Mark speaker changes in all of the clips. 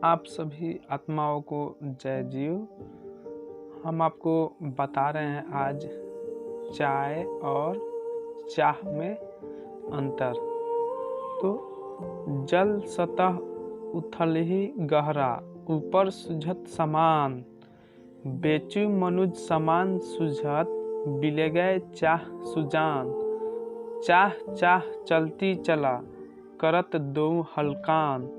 Speaker 1: आप सभी आत्माओं को जय जीव। हम आपको बता रहे हैं आज चाय और चाह में अंतर। तो जल सतह उथल ही गहरा, ऊपर सुझत समान, बेचू मनुज समान सुझत, बिले गए चाह सुजान। चाह चाह चलती चला, करत दो हलकान,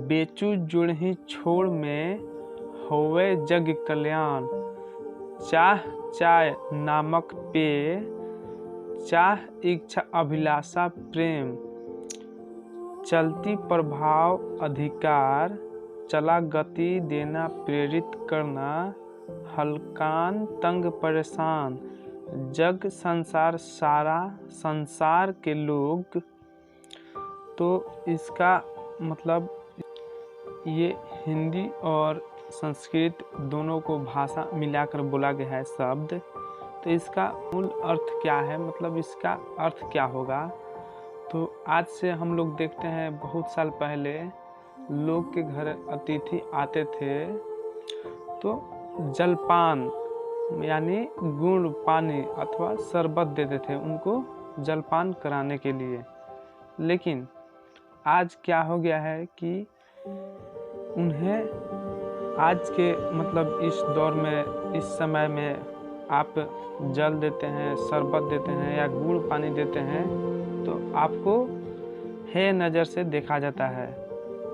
Speaker 1: बेचू जुड़ही छोड़ में, होवे जग कल्याण। चाह चाय नामक पेय, चाह इच्छा अभिलाषा प्रेम, चलती प्रभाव अधिकार, चला गति देना प्रेरित करना, हलकान तंग परेशान, जग संसार सारा संसार के लोग। तो इसका मतलब ये हिंदी और संस्कृत दोनों को भाषा मिलाकर बोला गया है शब्द। तो इसका मूल अर्थ क्या है, मतलब इसका अर्थ क्या होगा। तो आज से हम लोग देखते हैं बहुत साल पहले लोग के घर अतिथि आते थे तो जलपान यानी गुड़ पानी अथवा शरबत देते थे उनको जलपान कराने के लिए। लेकिन आज क्या हो गया है कि उन्हें आज के मतलब इस दौर में इस समय में आप जल देते हैं, शरबत देते हैं या गुड़ पानी देते हैं तो आपको हे नज़र से देखा जाता है,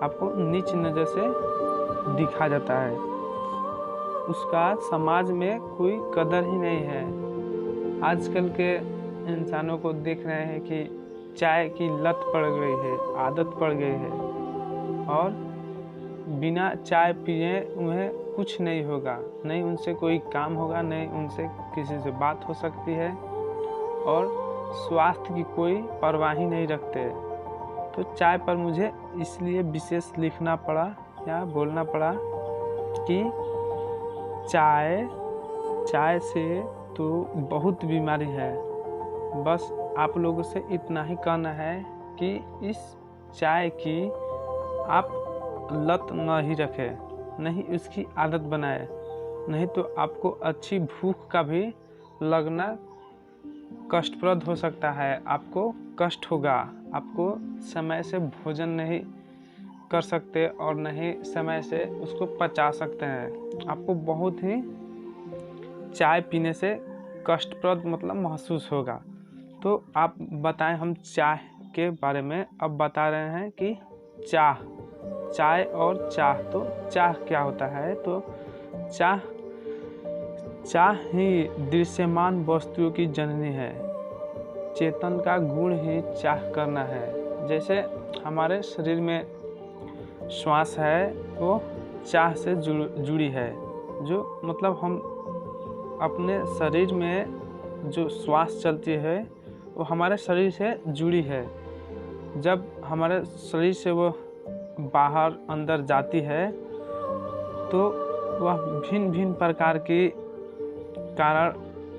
Speaker 1: आपको नीच नज़र से दिखा जाता है। उसका समाज में कोई कदर ही नहीं है। आजकल के इंसानों को देख रहे हैं कि चाय की लत पड़ गई है, आदत पड़ गई है और बिना चाय पिए उन्हें कुछ नहीं होगा, नहीं उनसे कोई काम होगा, नहीं उनसे किसी से बात हो सकती है और स्वास्थ्य की कोई परवाह ही नहीं रखते। तो चाय पर मुझे इसलिए विशेष लिखना पड़ा या बोलना पड़ा कि चाय से तो बहुत बीमारी है। बस आप लोगों से इतना ही कहना है कि इस चाय की आप लत न ही रखें, नहीं उसकी आदत बनाए, नहीं तो आपको अच्छी भूख का भी लगना कष्टप्रद हो सकता है। आपको कष्ट होगा, आपको समय से भोजन नहीं कर सकते और नहीं समय से उसको पचा सकते हैं। आपको बहुत ही चाय पीने से कष्टप्रद मतलब महसूस होगा। तो आप बताएं, हम चाय के बारे में अब बता रहे हैं कि चाय और चाह। तो चाह क्या होता है, तो चाह ही दृश्यमान वस्तुओं की जननी है, चेतन का गुण ही चाह करना है। जैसे हमारे शरीर में श्वास है वो चाह से जुड़ी है, जो मतलब हम अपने शरीर में जो श्वास चलती है वो हमारे शरीर से जुड़ी है। जब हमारे शरीर से वो बाहर अंदर जाती है तो वह भिन्न भिन्न प्रकार के कारण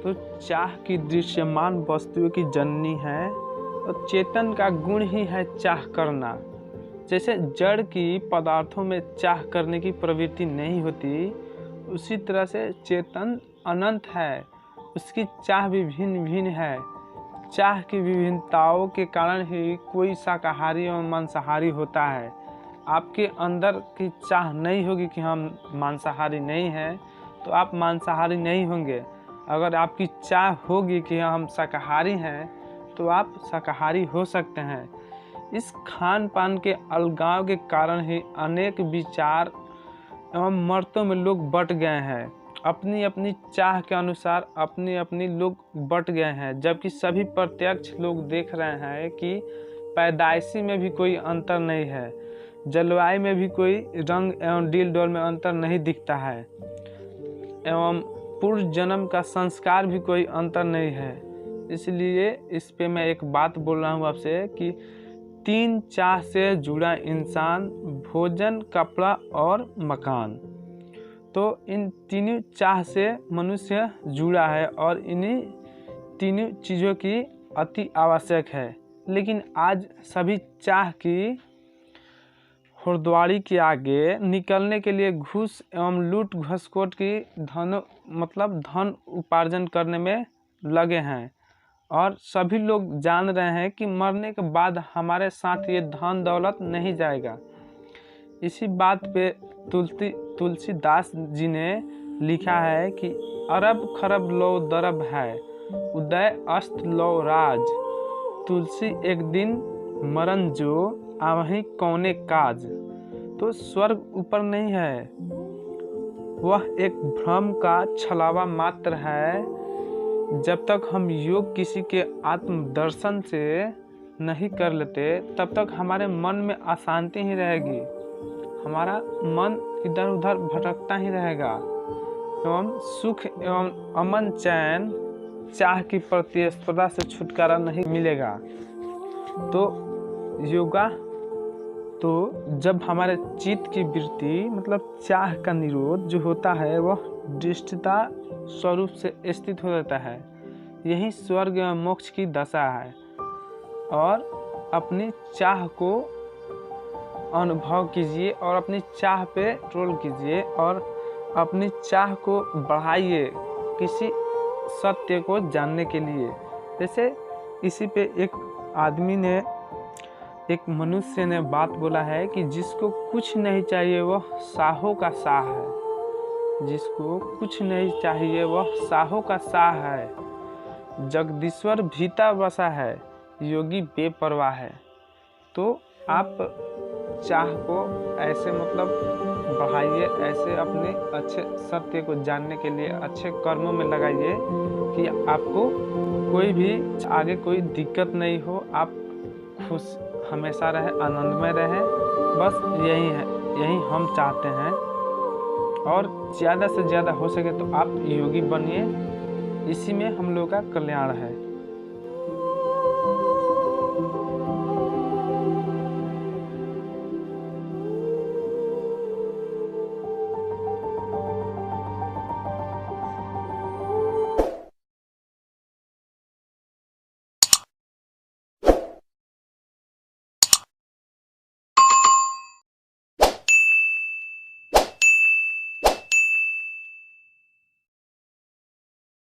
Speaker 1: तो चाह की दृश्यमान वस्तुओं की जननी है और चेतन का गुण ही है चाह करना। जैसे जड़ की पदार्थों में चाह करने की प्रवृत्ति नहीं होती, उसी तरह से चेतन अनंत है, उसकी चाह भी भिन्न भिन्न है। चाह की विभिन्नताओं के कारण ही कोई शाकाहारी और मांसाहारी होता है। आपके अंदर की चाह नहीं होगी कि हम मांसाहारी नहीं हैं तो आप मांसाहारी नहीं होंगे। अगर आपकी चाह होगी कि हम शाकाहारी हैं तो आप शाकाहारी हो सकते हैं। इस खान पान के अलगाव के कारण ही अनेक विचार एवं मर्तों में लोग बट गए हैं। अपनी अपनी चाह के अनुसार अपनी अपनी लोग बट गए हैं, जबकि सभी प्रत्यक्ष लोग देख रहे हैं कि पैदाइशी में भी कोई अंतर नहीं है, जलवायु में भी कोई रंग एवं डील डोल में अंतर नहीं दिखता है, एवं पूर्व जन्म का संस्कार भी कोई अंतर नहीं है। इसलिए इस पे मैं एक बात बोल रहा हूँ आपसे कि तीन चाह से जुड़ा इंसान, भोजन, कपड़ा और मकान। तो इन तीनों चाह से मनुष्य जुड़ा है और इन्हीं तीनों चीज़ों की अति आवश्यक है। लेकिन आज सभी चाह की हुरद्वारी के आगे निकलने के लिए घूस एवं लूट घसकोट की धन उपार्जन करने में लगे हैं और सभी लोग जान रहे हैं कि मरने के बाद हमारे साथ ये धन दौलत नहीं जाएगा। इसी बात पे तुलसीदास जी ने लिखा है कि अरब खरब लो दरब है, उदय अस्त लो राज, तुलसी एक दिन मरण जो आवहीं कौने काज। तो स्वर्ग ऊपर नहीं है, वह एक भ्रम का छलावा मात्र है। जब तक हम योग किसी के आत्मदर्शन से नहीं कर लेते तब तक हमारे मन में अशांति ही रहेगी, हमारा मन इधर उधर भटकता ही रहेगा एवं सुख एवं अमन चैन चाह की प्रतिस्पर्धा से छुटकारा नहीं मिलेगा। तो योगा तो जब हमारे चित्त की वृत्ति चाह का निरोध जो होता है वह दृष्टता स्वरूप से स्थित हो जाता है, यही स्वर्ग एवं मोक्ष की दशा है। और अपनी चाह को अनुभव कीजिए और अपनी चाह पे कंट्रोल कीजिए और अपनी चाह को बढ़ाइए किसी सत्य को जानने के लिए। जैसे इसी पे एक मनुष्य ने बात बोला है कि जिसको कुछ नहीं चाहिए वह साहों का साह है, जिसको कुछ नहीं चाहिए वह साहों का साह है। जगदीश्वर भीतर बसा है, योगी बेपरवाह है। तो आप चाह को ऐसे बढ़ाइए, ऐसे अपने अच्छे सत्य को जानने के लिए अच्छे कर्मों में लगाइए कि आपको कोई भी आगे कोई दिक्कत नहीं हो, आप खुश हमेशा रहे, आनंदमय रहे। बस यही है, यही हम चाहते हैं। और ज़्यादा से ज़्यादा हो सके तो आप योगी बनिए, इसी में हम लोग का कल्याण है।